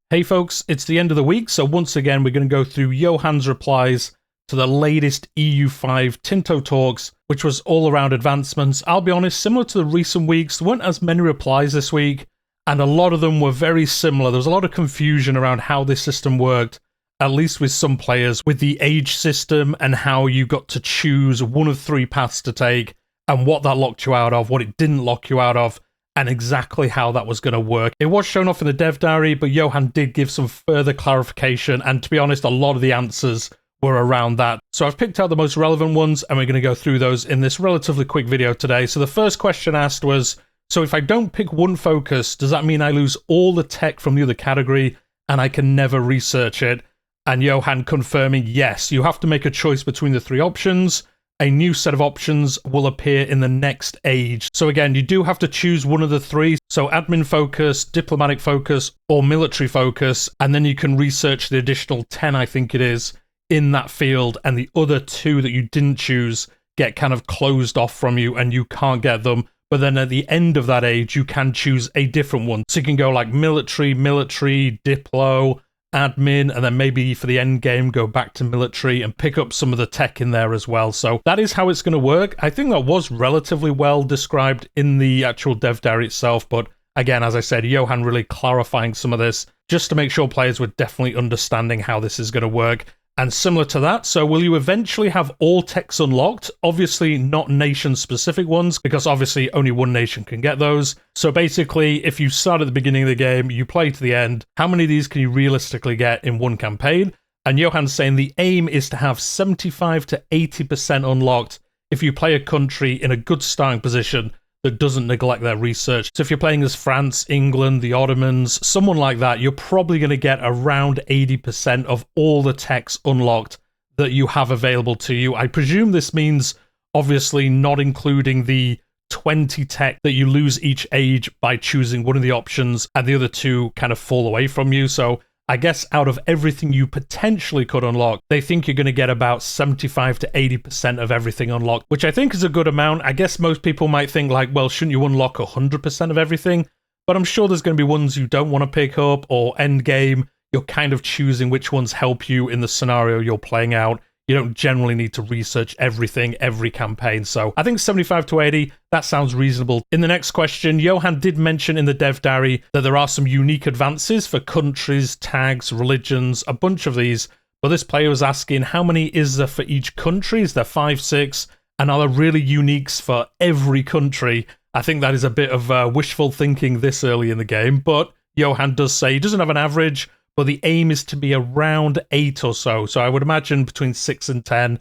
Hey folks, it's the end of the week, so once again we're going to go through Johan's replies to the latest EU5 Tinto Talks, which was all around advancements. I'll be honest, similar to the recent weeks, there weren't as many replies this week, and a lot of them were very similar. There was a lot of confusion around how this system worked, at least with some players, with the age system and how you got to choose one of three paths to take, and what that locked you out of, what it didn't lock you out of, and exactly how that was going to work. It was shown off in the dev diary, but Johan did give some further clarification, and to be honest, a lot of the answers were around that. So I've picked out the most relevant ones, and we're going to go through those in this relatively quick video today. So the first question asked was, so if I don't pick one focus, does that mean I lose all the tech from the other category, and I can never research it? And Johan confirming, yes, you have to make a choice between the three options. A new set of options will appear in the next age. So again, you do have to choose one of the three. So admin focus, diplomatic focus, or military focus. And then you can research the additional 10, I think it is, in that field. And the other two that you didn't choose get kind of closed off from you and you can't get them. But then at the end of that age, you can choose a different one. So you can go like military, diplo, admin, and then maybe for the end game go back to military and pick up some of the tech in there as well. So that is how it's going to work. I think that was relatively well described in the actual dev diary itself, but again, as I said, Johan really clarifying some of this just to make sure players were definitely understanding how this is going to work. And similar to that, so will you eventually have all techs unlocked? Obviously not nation-specific ones, because obviously only one nation can get those. So basically, if you start at the beginning of the game, you play to the end, how many of these can you realistically get in one campaign? And Johan's saying the aim is to have 75 to 80% unlocked if you play a country in a good starting position that doesn't neglect their research. So if you're playing as France, England, the Ottomans, someone like that, you're probably going to get around 80% of all the techs unlocked that you have available to you. I presume this means obviously not including the 20 tech that you lose each age by choosing one of the options and the other two kind of fall away from you. So I guess out of everything you potentially could unlock, they think you're going to get about 75 to 80% of everything unlocked, which I think is a good amount. I guess most people might think like, well, shouldn't you unlock 100% of everything? But I'm sure there's going to be ones you don't want to pick up, or end game, you're kind of choosing which ones help you in the scenario you're playing out. You don't generally need to research everything, every campaign. So I think 75 to 80, that sounds reasonable. In the next question, Johan did mention in the dev diary that there are some unique advances for countries, tags, religions, a bunch of these. But this player was asking, how many is there for each country? Is there 5, 6? And are there really uniques for every country? I think that is a bit of wishful thinking this early in the game. But Johan does say he doesn't have an average, but the aim is to be around 8 or so. So I would imagine between 6 and 10.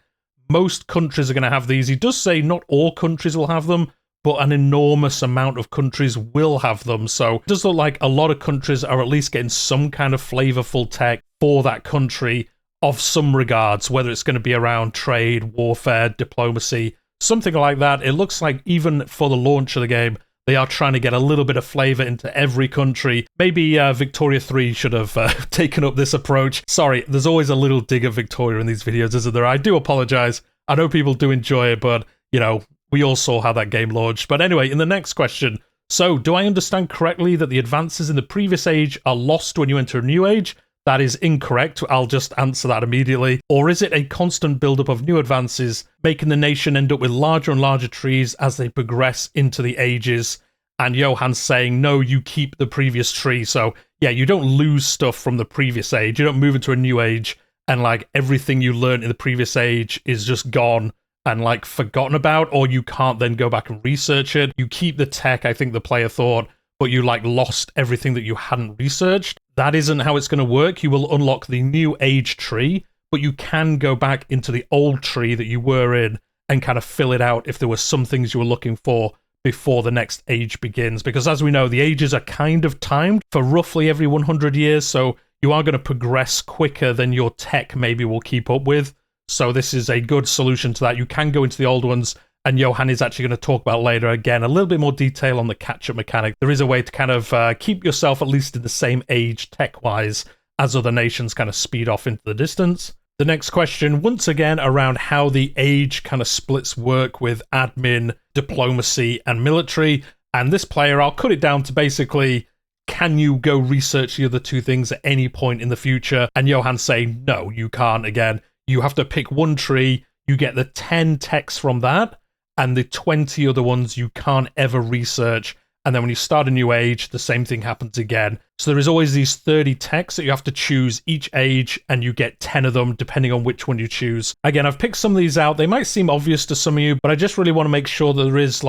Most countries are going to have these. He does say not all countries will have them, but an enormous amount of countries will have them. So it does look like a lot of countries are at least getting some kind of flavorful tech for that country of some regards, whether it's going to be around trade, warfare, diplomacy, something like that. It looks like even for the launch of the game, they are trying to get a little bit of flavor into every country. Maybe Victoria 3 should have taken up this approach. Sorry, there's always a little dig at Victoria in these videos, isn't there? I do apologize. I know people do enjoy it, but, you know, we all saw how that game launched. But anyway, in the next question, so do I understand correctly that the advances in the previous age are lost when you enter a new age? That is incorrect. I'll just answer that immediately. Or is it a constant buildup of new advances, making the nation end up with larger and larger trees as they progress into the ages? And Johan's saying, no, you keep the previous tree. So yeah, you don't lose stuff from the previous age. You don't move into a new age and like everything you learned in the previous age is just gone and like forgotten about, or you can't then go back and research it. You keep the tech, I think the player thought, but you like lost everything that you hadn't researched. That isn't how it's going to work. You will unlock the new age tree, but you can go back into the old tree that you were in and kind of fill it out if there were some things you were looking for before the next age begins. Because as we know, the ages are kind of timed for roughly every 100 years, so you are going to progress quicker than your tech maybe will keep up with. So this is a good solution to that. You can go into the old ones, and Johan is actually going to talk about later, again, a little bit more detail on the catch-up mechanic. There is a way to kind of keep yourself at least in the same age tech-wise as other nations kind of speed off into the distance. The next question, once again, around how the age kind of splits work with admin, diplomacy, and military. And this player, I'll cut it down to basically can you go research the other two things at any point in the future? And Johan's saying, no, you can't again. You have to pick one tree, you get the 10 techs from that, and the 20 other ones you can't ever research. And then when you start a new age, the same thing happens again. So there is always these 30 techs that you have to choose each age, and you get 10 of them depending on which one you choose. Again, I've picked some of these out. They might seem obvious to some of you, but I just really want to make sure that there is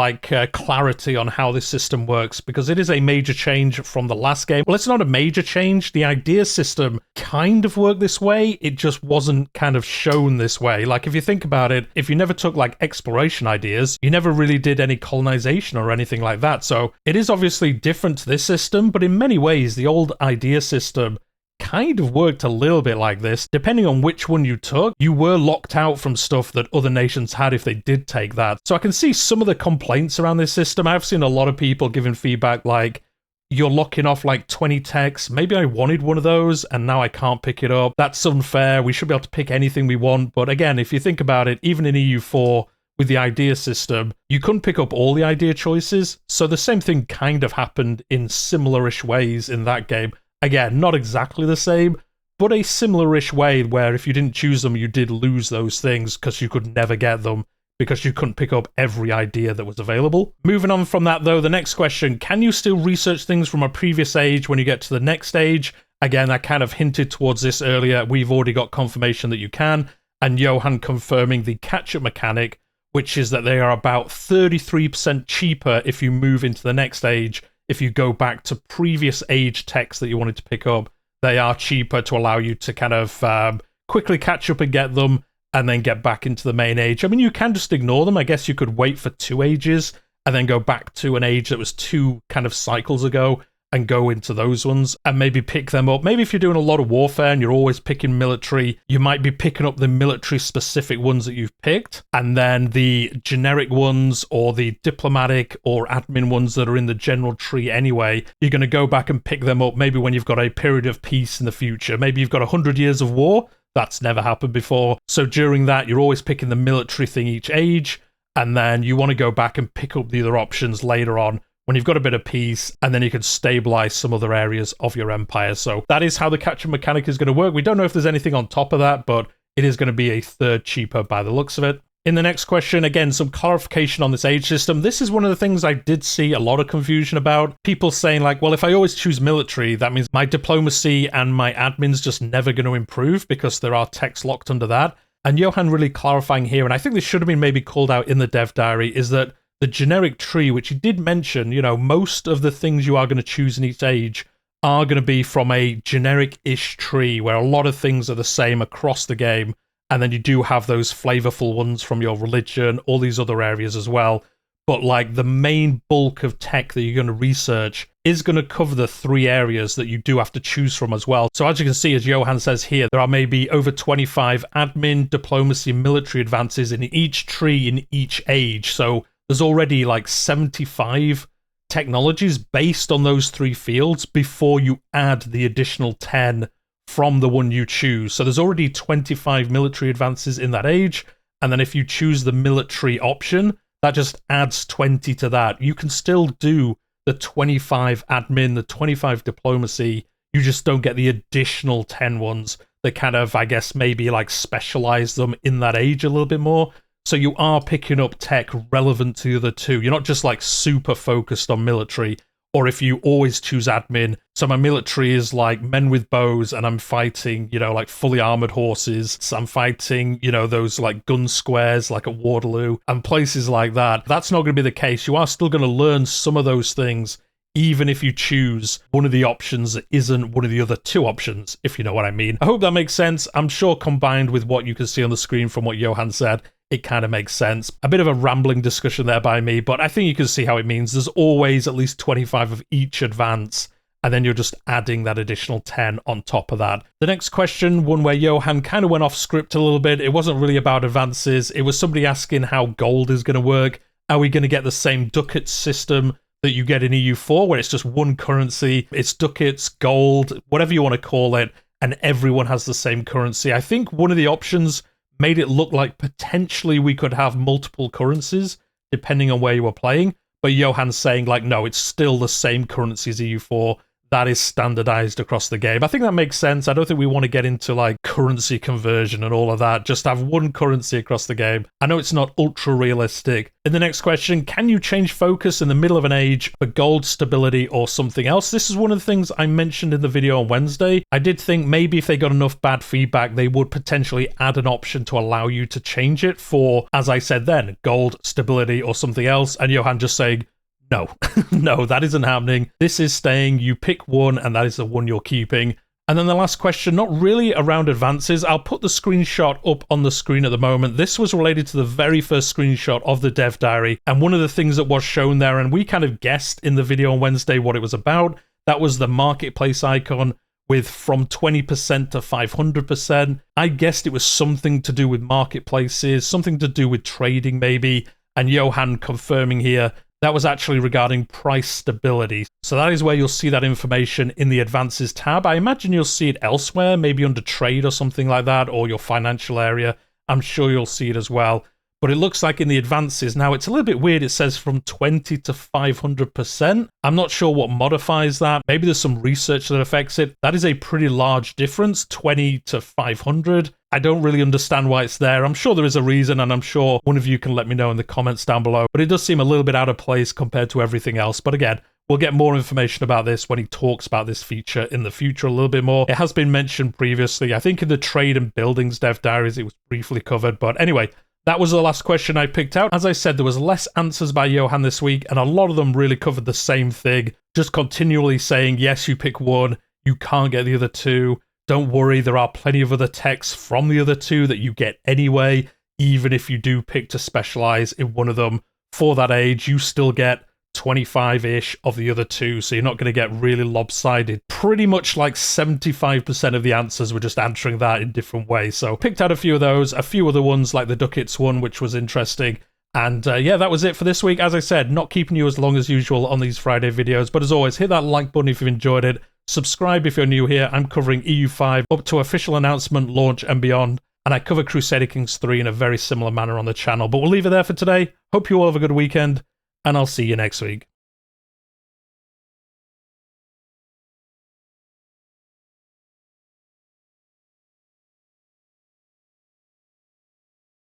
clarity on how this system works, because it is a major change from the last game. Well, it's not a major change. The idea system kind of worked this way. It just wasn't kind of shown this way. Like, if you think about it, if you never took like exploration ideas, you never really did any colonization or anything like that. So it is obviously different to this system, but in many ways, the old idea system kind of worked a little bit like this. Depending on which one you took, you were locked out from stuff that other nations had if they did take that. So I can see some of the complaints around this system. I've seen a lot of people giving feedback like, you're locking off like 20 techs. Maybe I wanted one of those and now I can't pick it up. That's unfair. We should be able to pick anything we want. But again, if you think about it, even in EU4, with the idea system, you couldn't pick up all the idea choices, so the same thing kind of happened in similar-ish ways in that game. Again, not exactly the same, but a similar-ish way where if you didn't choose them, you did lose those things because you could never get them, because you couldn't pick up every idea that was available. Moving on from that though, the next question, can you still research things from a previous age when you get to the next stage? Again, I kind of hinted towards this earlier. We've already got confirmation that you can, and Johan confirming the catch-up mechanic, which is that they are about 33% cheaper if you move into the next age. If you go back to previous age techs that you wanted to pick up, they are cheaper to allow you to kind of quickly catch up and get them, and then get back into the main age. I mean, you can just ignore them. I guess you could wait for 2 ages, and then go back to an age that was 2 kind of cycles ago, and go into those ones and maybe pick them up. Maybe if you're doing a lot of warfare and you're always picking military, you might be picking up the military specific ones that you've picked, and then the generic ones or the diplomatic or admin ones that are in the general tree anyway, you're going to go back and pick them up maybe when you've got a period of peace in the future. Maybe you've got 100 years of war. That's never happened before. So during that, you're always picking the military thing each age, and then you want to go back and pick up the other options later on when you've got a bit of peace, and then you can stabilize some other areas of your empire. So that is how the catch-up mechanic is going to work. We don't know if there's anything on top of that, but it is going to be a third cheaper by the looks of it. In the next question, again, some clarification on this age system. This is one of the things I did see a lot of confusion about. People saying like, well, if I always choose military, that means my diplomacy and my admin's just never going to improve because there are techs locked under that. And Johan really clarifying here, and I think this should have been maybe called out in the dev diary, is that the generic tree, which he did mention, you know, most of the things you are going to choose in each age are going to be from a generic-ish tree where a lot of things are the same across the game. And then you do have those flavorful ones from your religion, all these other areas as well. But like the main bulk of tech that you're going to research is going to cover the 3 areas that you do have to choose from as well. So as you can see, as Johan says here, there are maybe over 25 admin, diplomacy, military advances in each tree in each age. So there's already like 75 technologies based on those 3 fields before you add the additional 10 from the one you choose. So there's already 25 military advances in that age. And then if you choose the military option, that just adds 20 to that. You can still do the 25 admin, the 25 diplomacy. You just don't get the additional 10 ones that kind of, I guess, maybe like specialize them in that age a little bit more. So you are picking up tech relevant to the other 2. You're not just like super focused on military, or if you always choose admin. So my military is like men with bows and I'm fighting, you know, like fully armored horses. So I'm fighting, you know, those like gun squares like at Waterloo and places like that. That's not going to be the case. You are still going to learn some of those things, even if you choose one of the options that isn't one of the other 2 options, if you know what I mean. I hope that makes sense. I'm sure combined with what you can see on the screen from what Johan said, it kind of makes sense. A bit of a rambling discussion there by me, but I think you can see how it means there's always at least 25 of each advance, and then you're just adding that additional 10 on top of that. The next question, one where Johan kind of went off script a little bit. It wasn't really about advances. It was somebody asking how gold is going to work. Are we going to get the same ducat system that you get in EU4, where it's just one currency? It's ducats, gold, whatever you want to call it, and everyone has the same currency. I think one of the options made it look like potentially we could have multiple currencies depending on where you were playing, but Johan's saying like, no, it's still the same currency as EU4. that is standardized across the game. I think that makes sense. I don't think we want to get into like currency conversion and all of that. Just have one currency across the game. I know it's not ultra realistic. In the next question, can you change focus in the middle of an age for gold stability or something else? This is one of the things I mentioned in the video on Wednesday. I did think maybe if they got enough bad feedback, they would potentially add an option to allow you to change it for, as I said then, gold stability or something else. And Johan just saying, no, no, that isn't happening. This is staying. You pick one, and that is the one you're keeping. And then the last question, not really around advances. I'll put the screenshot up on the screen at the moment. This was related to the very first screenshot of the dev diary. And one of the things that was shown there, and we kind of guessed in the video on Wednesday what it was about, that was the marketplace icon with from 20% to 500%. I guessed it was something to do with marketplaces, something to do with trading maybe. And Johan confirming here, that was actually regarding price stability. So that is where you'll see that information in the advances tab. I imagine you'll see it elsewhere, maybe under trade or something like that, or your financial area. I'm sure you'll see it as well. But it looks like in the advances, now it's a little bit weird, it says from 20 to 500%. I'm not sure what modifies that. Maybe there's some research that affects it. That is a pretty large difference, 20 to 500. I don't really understand why it's there. I'm sure there is a reason, and I'm sure one of you can let me know in the comments down below. But it does seem a little bit out of place compared to everything else. But again, we'll get more information about this when he talks about this feature in the future a little bit more. It has been mentioned previously. I think in the trade and buildings dev diaries, it was briefly covered. But anyway, that was the last question I picked out. As I said, there was less answers by Johan this week, and a lot of them really covered the same thing. Just continually saying, yes, you pick one, you can't get the other two. Don't worry, there are plenty of other techs from the other two that you get anyway. Even if you do pick to specialize in one of them for that age, you still get 25-ish of the other two, so you're not going to get really lopsided. Pretty much like 75% of the answers were just answering that in different ways. So picked out a few of those, a few other ones like the Ducats one, which was interesting. And yeah, that was it for this week. As I said, not keeping you as long as usual on these Friday videos, but as always, hit that like button if you've enjoyed it. Subscribe if you're new here. I'm covering EU5 up to official announcement, launch, and beyond. And I cover Crusader Kings 3 in a very similar manner on the channel. But we'll leave it there for today. Hope you all have a good weekend, and I'll see you next week.